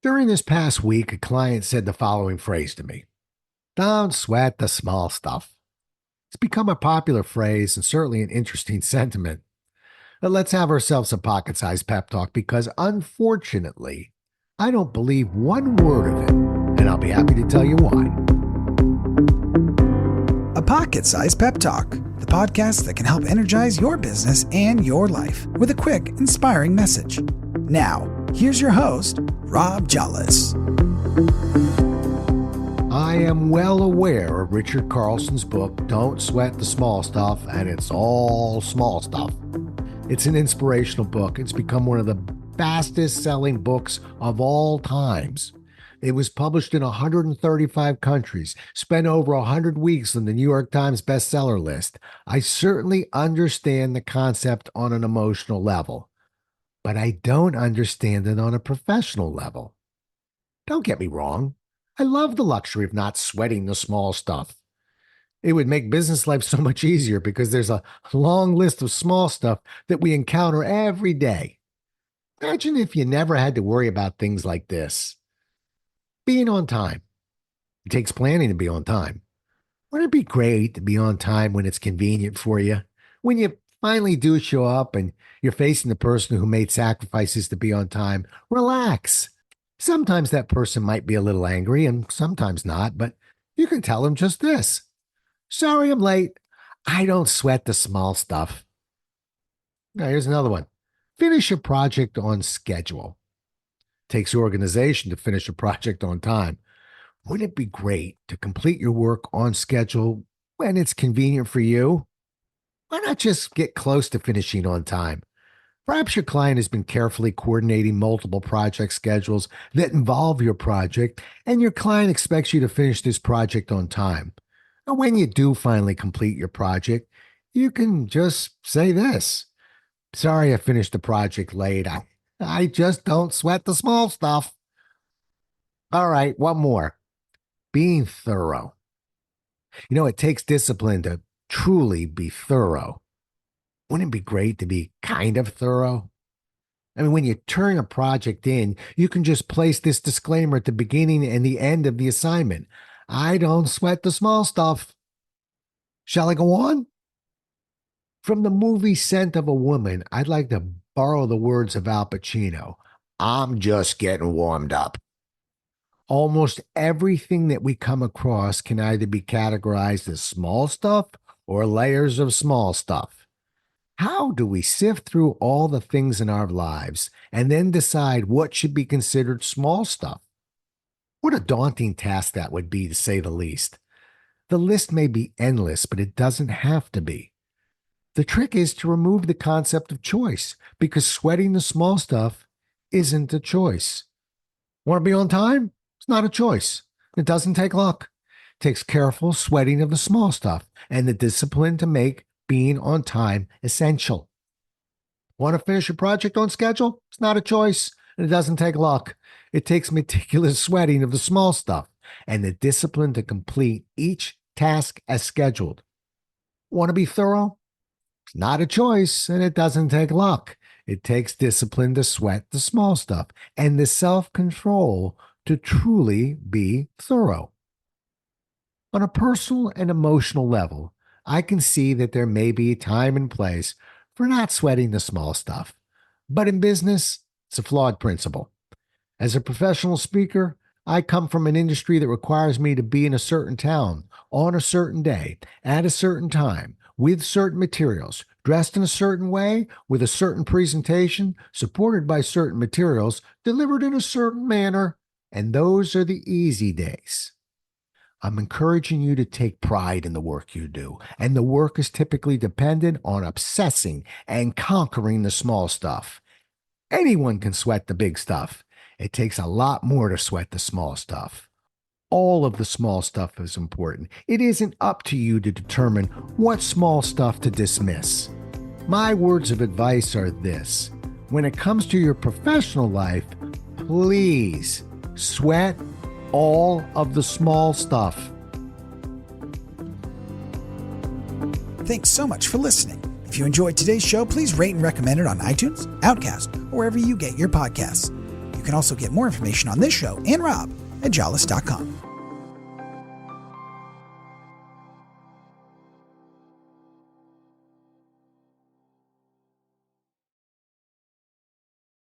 During this past week, a client said the following phrase to me: "Don't sweat the small stuff." It's become a popular phrase and certainly an interesting sentiment. But let's have ourselves a pocket sized pep talk because unfortunately, I don't believe one word of it, and I'll be happy to tell you why. A Pocket Sized Pep Talk, the podcast that can help energize your business and your life with a quick, inspiring message. Now, here's your host, Rob Jollis. I am well aware of Richard Carlson's book, Don't Sweat the Small Stuff, and it's all small stuff. It's an inspirational book. It's become one of the fastest selling books of all times. It was published in 135 countries, spent over 100 weeks on the New York Times bestseller list. I certainly understand the concept on an emotional level, but I don't understand it on a professional level. Don't get me wrong. I love the luxury of not sweating the small stuff. It would make business life so much easier because there's a long list of small stuff that we encounter every day. Imagine if you never had to worry about things like this. Being on time. It takes planning to be on time. Wouldn't it be great to be on time when it's convenient for you? When you finally do show up and you're facing the person who made sacrifices to be on time, relax. Sometimes that person might be a little angry and sometimes not, but you can tell them just this: "Sorry I'm late. I don't sweat the small stuff." Now, here's another one. Finish a project on schedule. Takes organization to finish a project on time. Wouldn't it be great to complete your work on schedule when it's convenient for you? Why not just get close to finishing on time? Perhaps your client has been carefully coordinating multiple project schedules that involve your project, and your client expects you to finish this project on time. And when you do finally complete your project, you can just say this: "Sorry I finished the project late. I just don't sweat the small stuff." All right, one more. Being thorough. It takes discipline to truly be thorough. Wouldn't it be great to be kind of thorough? I mean, when you turn a project in, you can just place this disclaimer at the beginning and the end of the assignment: "I don't sweat the small stuff." Shall I go on? From the movie Scent of a Woman, I'd like to borrow the words of Al Pacino: "I'm just getting warmed up." Almost everything that we come across can either be categorized as small stuff or layers of small stuff. How do we sift through all the things in our lives and then decide what should be considered small stuff? What a daunting task that would be, to say the least. The list may be endless, but it doesn't have to be. The trick is to remove the concept of choice, because sweating the small stuff isn't a choice. Want to be on time? It's not a choice. It doesn't take luck. It takes careful sweating of the small stuff and the discipline to make being on time essential. Want to finish your project on schedule? It's not a choice, and it doesn't take luck. It takes meticulous sweating of the small stuff and the discipline to complete each task as scheduled. Want to be thorough? It's not a choice, and it doesn't take luck. It takes discipline to sweat the small stuff and the self-control to truly be thorough. On a personal and emotional level, I can see that there may be a time and place for not sweating the small stuff. But in business, it's a flawed principle. As a professional speaker, I come from an industry that requires me to be in a certain town on a certain day, at a certain time, with certain materials, dressed in a certain way, with a certain presentation, supported by certain materials, delivered in a certain manner, and those are the easy days. I'm encouraging you to take pride in the work you do, and the work is typically dependent on obsessing and conquering the small stuff. Anyone can sweat the big stuff. It takes a lot more to sweat the small stuff. All of the small stuff is important. It isn't up to you to determine what small stuff to dismiss. My words of advice are this: when it comes to your professional life, please sweat all of the small stuff. Thanks so much for listening. If you enjoyed today's show, please rate and recommend it on iTunes, Outcast, or wherever you get your podcasts. You can also get more information on this show and Rob at jollis.com.